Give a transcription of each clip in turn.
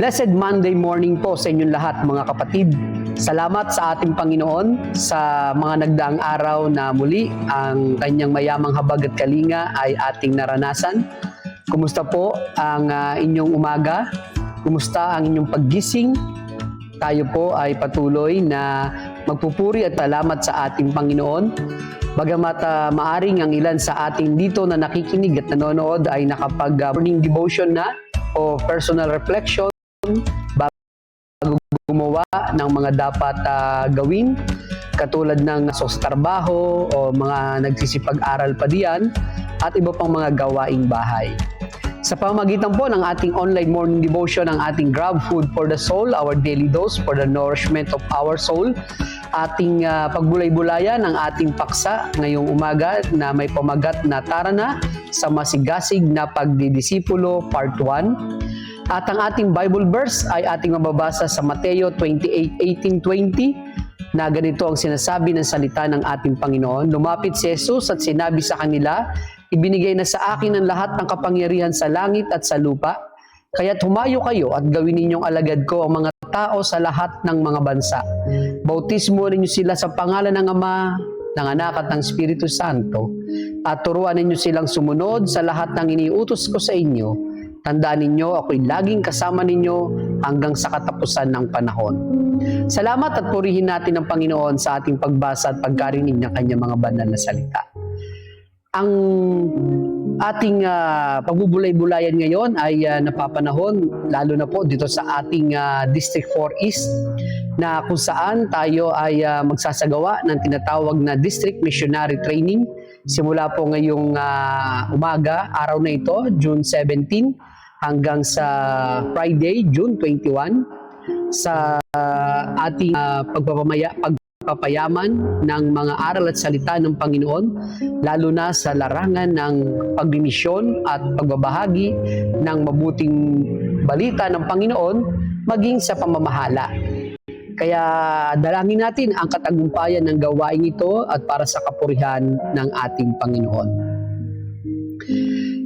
Blessed Monday morning po sa inyong lahat mga kapatid. Salamat sa ating Panginoon sa mga nagdaang araw na muli ang kanyang mayamang habag at kalinga ay ating naranasan. Kumusta po ang inyong umaga? Kumusta ang inyong paggising? Tayo po ay patuloy na magpupuri at salamat sa ating Panginoon. Bagamat maaring ang ilan sa ating dito na nakikinig at nanonood ay nakapag-morning devotion na o personal reflection bago gumawa ng mga dapat gawin katulad ng sa trabaho o mga nagsisipag-aral pa diyan at iba pang mga gawaing bahay. Sa pamamagitan po ng ating online morning devotion, ang ating Grab Food for the Soul, our daily dose for the nourishment of our soul, ating pagbulay-bulayan ang ating paksa ngayong umaga na may pamagat na tarana sa masigasig na pagdidisipulo part 1. At ang ating Bible verse ay ating mababasa sa Mateo 28:18-20 na ganito ang sinasabi ng salita ng ating Panginoon. Lumapit si Jesus at sinabi sa kanila, "Ibinigay na sa akin ang lahat ng kapangyarihan sa langit at sa lupa. Kaya't humayo kayo at gawin ninyong alagad ko ang mga tao sa lahat ng mga bansa. Bautismo ninyo sila sa pangalan ng Ama, ng Anak at ng Espiritu Santo. At turuan ninyo silang sumunod sa lahat ng iniutos ko sa inyo. Tandaan ninyo, ako'y laging kasama ninyo hanggang sa katapusan ng panahon. Salamat at purihin natin ang Panginoon sa ating pagbasa at pagkarinig ng kanyang mga banal na salita. Ang ating pagbubulay-bulayan ngayon ay napapanahon, lalo na po dito sa ating District 4 East, na kung saan tayo ay magsasagawa ng tinatawag na District Missionary Training. Simula po ngayong umaga, araw na ito, June 17, hanggang sa Friday, June 21, sa ating pagpapayaman ng mga aral at salita ng Panginoon, lalo na sa larangan ng pagmimisyon at pagbabahagi ng mabuting balita ng Panginoon, maging sa pamamahala. Kaya dalangin natin ang katagumpayan ng gawain ito at para sa kapurihan ng ating Panginoon.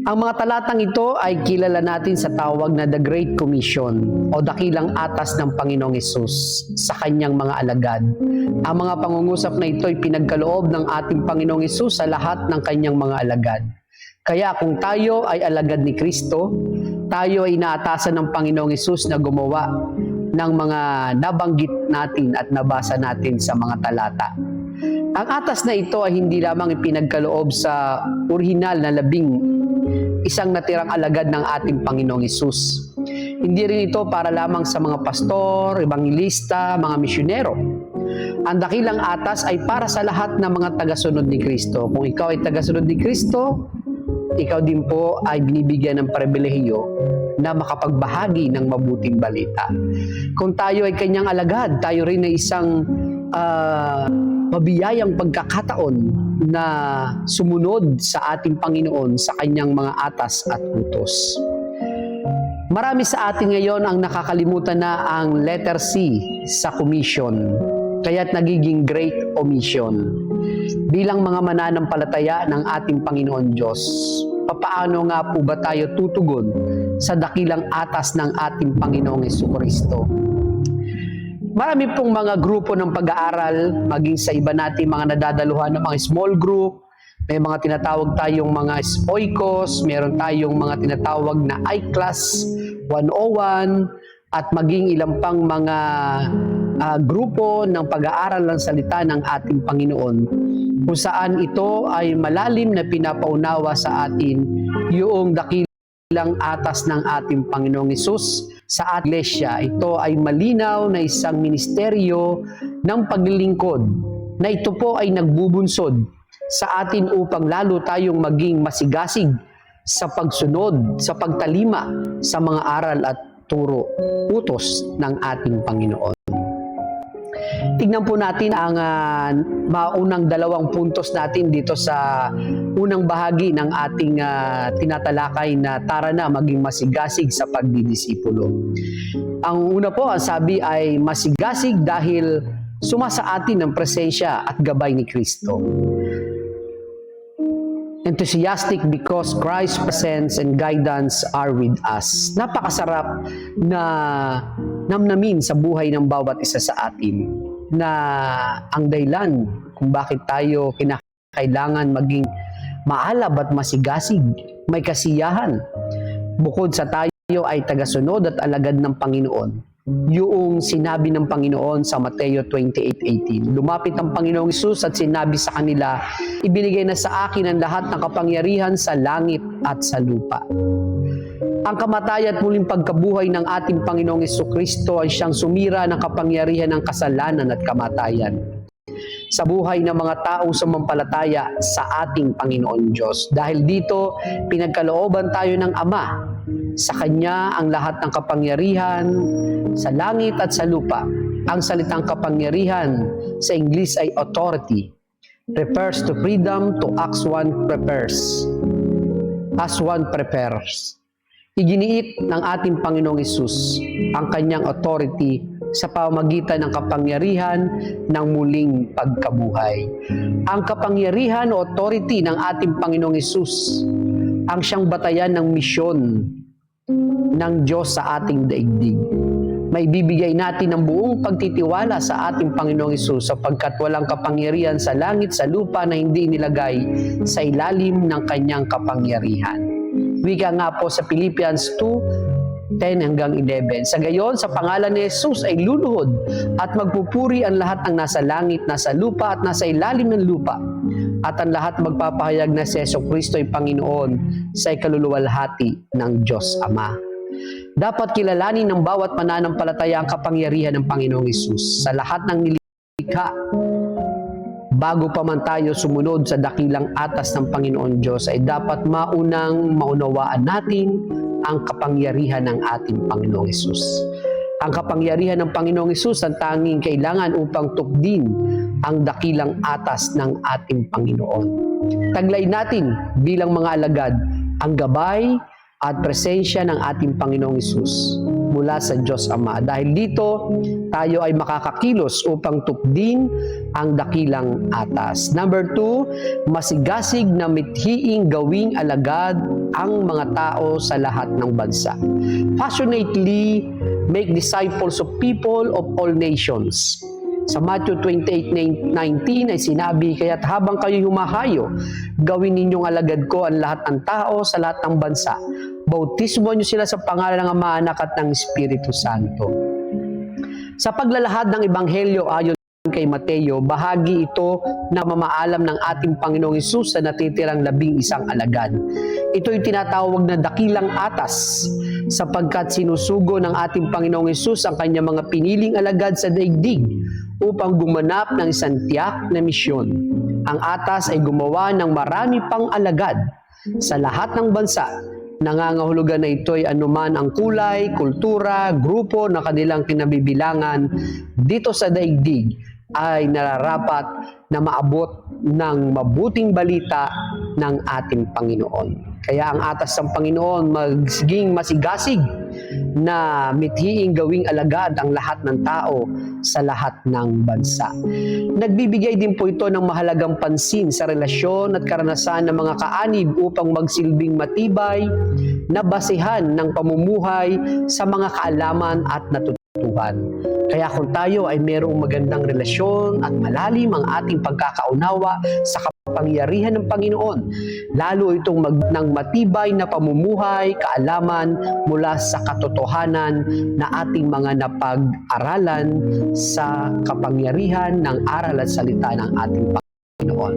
Ang mga talatang ito ay kilala natin sa tawag na The Great Commission o dakilang atas ng Panginoong Hesus sa kanyang mga alagad. Ang mga pangungusap na ito ay pinagkaloob ng ating Panginoong Hesus sa lahat ng kanyang mga alagad. Kaya kung tayo ay alagad ni Kristo, tayo ay inaatasan ng Panginoong Hesus na gumawa ng mga nabanggit natin at nabasa natin sa mga talata. Ang atas na ito ay hindi lamang ipinagkaloob sa orihinal na 11 natirang alagad ng ating Panginoong Hesus. Hindi rin ito para lamang sa mga pastor, ebangelista, mga misyonero. Ang dakilang atas ay para sa lahat ng mga tagasunod ni Kristo. Kung ikaw ay tagasunod ni Kristo, ikaw din po ay binibigyan ng pribilehiyo na makapagbahagi ng mabuting balita. Kung tayo ay kanyang alagad, tayo rin ay isang mabiyayang pagkakataon na sumunod sa ating Panginoon sa kanyang mga atas at utos. Marami sa atin ngayon ang nakakalimutan na ang letter C sa commission, kaya't nagiging great omission. Bilang mga mananampalataya ng ating Panginoon Diyos, papaano nga po ba tayo tutugon sa dakilang atas ng ating Panginoong Jesucristo? Marami pong mga grupo ng pag-aaral, maging sa iba natin mga nadadaluhan ng mga small group, may mga tinatawag tayong mga oikos, meron tayong mga tinatawag na I-Class 101, at maging ilang pang mga grupo ng pag-aaral ng salita ng ating Panginoon, kung saan ito ay malalim na pinapaunawa sa atin yung dakilang atas ng ating Panginoong Hesus sa ating iglesia. Ito ay malinaw na isang ministeryo ng paglilingkod na ito po ay nagbubunsod sa atin upang lalo tayong maging masigasig sa pagsunod, sa pagtalima sa mga aral at turo, utos ng ating Panginoon. Tignan po natin ang maunang dalawang puntos natin dito sa unang bahagi ng ating tinatalakay na tara na maging masigasig sa pagdidisipulo. Ang una po, ang sabi ay masigasig dahil sumasa atin ang presensya at gabay ni Kristo. Enthusiastic because Christ's presence and guidance are with us. Napakasarap na namnamin sa buhay ng bawat isa sa atin na ang dahilan kung bakit tayo kinakailangan maging maalab at masigasig, may kasiyahan. Bukod sa tayo ay tagasunod at alagad ng Panginoon, yung sinabi ng Panginoon sa Mateo 28:18. Lumapit ang Panginoong Hesus at sinabi sa kanila, ibinigay na sa akin ang lahat ng kapangyarihan sa langit at sa lupa. Ang kamatayan at muling pagkabuhay ng ating Panginoong Jesucristo ay siyang sumira ng kapangyarihan ng kasalanan at kamatayan sa buhay ng mga taong sumampalataya sa ating Panginoon Diyos. Dahil dito, pinagkalooban tayo ng Ama. Sa Kanya ang lahat ng kapangyarihan sa langit at sa lupa. Ang salitang kapangyarihan sa English ay authority. Refers to freedom to act one prepares. As one prepares. Iginiit ng ating Panginoong Hesus ang kanyang authority sa pamamagitan ng kapangyarihan ng muling pagkabuhay. Ang kapangyarihan o authority ng ating Panginoong Hesus ang siyang batayan ng misyon ng Diyos sa ating daigdig. May bibigay natin ng buong pagtitiwala sa ating Panginoong Hesus sapagkat walang kapangyarihan sa langit sa lupa na hindi nilagay sa ilalim ng kanyang kapangyarihan. Wika nga po sa Philippians 2:10 hanggang 11. Sa gayon, sa pangalan ni Jesus ay luluhod at magpupuri ang lahat ng nasa langit, nasa lupa at nasa ilalim ng lupa. At ang lahat magpapahayag na si Jesucristo ay Panginoon sa ikaluluwalhati ng Diyos Ama. Dapat kilalanin ng bawat mananampalataya ang kapangyarihan ng Panginoong Hesus sa lahat ng nilikha. Bago pa man tayo sumunod sa dakilang atas ng Panginoon Diyos, ay dapat maunawaan natin ang kapangyarihan ng ating Panginoong Hesus. Ang kapangyarihan ng Panginoong Hesus ang tanging kailangan upang tukdin ang dakilang atas ng ating Panginoon. Taglay natin bilang mga alagad ang gabay at presensya ng ating Panginoong Hesus mula sa Diyos Ama. Dahil dito, tayo ay makakakilos upang tukdin ang dakilang atas. Number 2, masigasig na mithiing gawing alagad ang mga tao sa lahat ng bansa. Passionately make disciples of people of all nations. Sa Matthew 28:19 ay sinabi, kaya't habang kayo humahayo, gawin ninyong alagad ko ang lahat ng tao sa lahat ng bansa. Bautismo niyo sila sa pangalan ng Ama, Anak at ng Espiritu Santo. Sa paglalahad ng Ebanghelyo ayon kay Mateo, bahagi ito na mamaalam ng ating Panginoong Hesus sa natitirang 11 alagad. Ito'y tinatawag na dakilang atas, sapagkat sinusugo ng ating Panginoong Hesus ang kanyang mga piniling alagad sa daigdig upang gumanap ng isang tiyak na misyon. Ang atas ay gumawa ng marami pang alagad sa lahat ng bansa. Nangangahulugan na ito'y anuman ang kulay, kultura, grupo na kanilang kinabibilangan dito sa daigdig ay nararapat na maabot ng mabuting balita ng ating Panginoon. Kaya ang atas ng Panginoon magiging masigasig na mithiing gawing alagad ang lahat ng tao sa lahat ng bansa. Nagbibigay din po ito ng mahalagang pansin sa relasyon at karanasan ng mga kaanib upang magsilbing matibay na basehan ng pamumuhay sa mga kaalaman at natutuhan. Kaya kung tayo ay mayroong magandang relasyon at malalim ang ating pagkakaunawa sa kapangyarihan ng Panginoon, lalo itong ng matibay na pamumuhay, kaalaman mula sa katotohanan na ating mga napag-aralan sa kapangyarihan ng aral at salita ng ating Panginoon.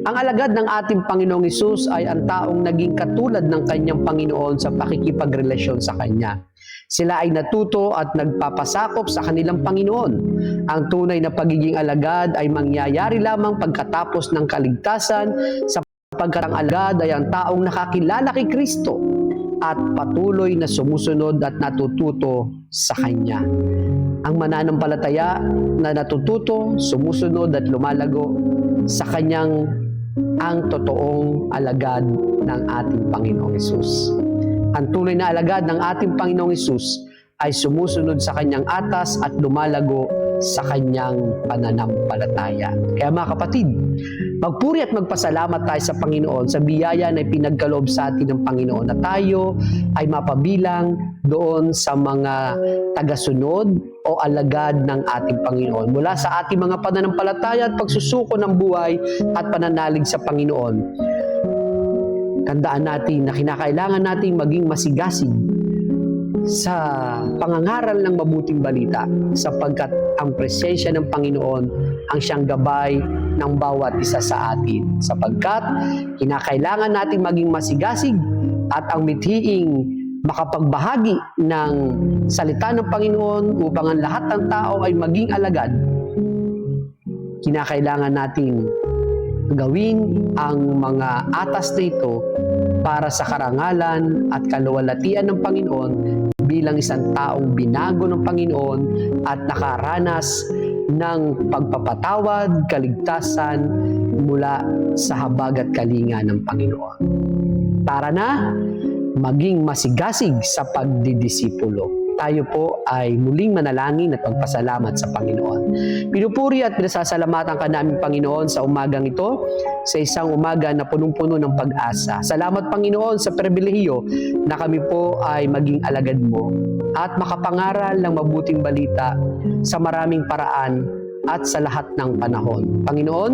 Ang alagad ng ating Panginoong Hesus ay ang taong naging katulad ng kanyang Panginoon sa pakikipagrelasyon sa Kanya. Sila ay natuto at nagpapasakop sa kanilang Panginoon. Ang tunay na pagiging alagad ay mangyayari lamang pagkatapos ng kaligtasan, sapagkat ang alagad ay ang taong nakakilala kay Kristo at patuloy na sumusunod at natututo sa Kanya. Ang mananampalataya na natututo, sumusunod at lumalago sa Kanyang ang totoong alagad ng ating Panginoong Hesus. Ang tunay na alagad ng ating Panginoong Hesus ay sumusunod sa Kanyang atas at lumalago sa Kanyang pananampalataya. Kaya mga kapatid, magpuri at magpasalamat tayo sa Panginoon sa biyaya na ipinagkaloob sa atin ng Panginoon na tayo ay mapabilang doon sa mga tagasunod o alagad ng ating Panginoon. Mula sa ating mga pananampalataya at pagsusuko ng buhay at pananalig sa Panginoon, tandaan natin na kinakailangan nating maging masigasig sa pangangaral ng mabuting balita, sapagkat ang presensya ng Panginoon ang siyang gabay ng bawat isa sa atin. Sapagkat kinakailangan nating maging masigasig at ang mithiing makapagbahagi ng salita ng Panginoon upang ang lahat ng tao ay maging alagad. Kinakailangan nating gawin ang mga atas na ito para sa karangalan at kaluwalhatian ng Panginoon bilang isang taong binago ng Panginoon at nakaranas ng pagpapatawad, kaligtasan mula sa habag at kalinga ng Panginoon. Tara na, maging masigasig sa pagdidisipulo. Tayo po ay muling manalangin at magpasalamat sa Panginoon. Pinupuri at pinasasalamatan ka namin, Panginoon, sa umagang ito, sa isang umaga na punong-puno ng pag-asa. Salamat, Panginoon, sa pribilehiyo na kami po ay maging alagad mo at makapangaral ng mabuting balita sa maraming paraan at sa lahat ng panahon. Panginoon,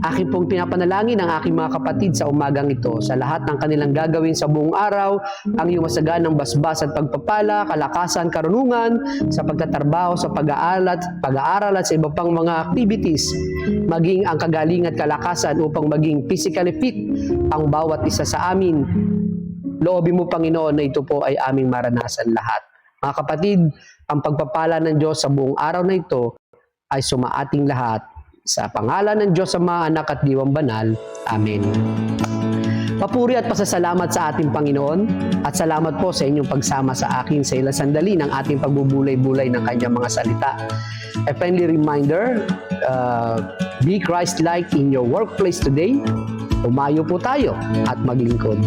aking pong pinapanalangin ang aking mga kapatid sa umagang ito, sa lahat ng kanilang gagawin sa buong araw, ang iyong masaganang basbas at pagpapala, kalakasan, karunungan, sa pagtatrabaho, sa pag-aaral at sa iba pang mga activities, maging ang kagaling at kalakasan upang maging physically fit ang bawat isa sa amin. Loobin mo, Panginoon, na ito po ay aming maranasan lahat. Mga kapatid, ang pagpapala ng Diyos sa buong araw na ito ay sumaating lahat. Sa pangalan ng Diyos Ama, Anak at Diwang Banal. Amen. Papuri at pasasalamat sa ating Panginoon at salamat po sa inyong pagsama sa akin sa ilang sandali ng ating pagbubulay-bulay ng kanyang mga salita. A friendly reminder, be Christ-like in your workplace today. Umayo po tayo at maglingkod.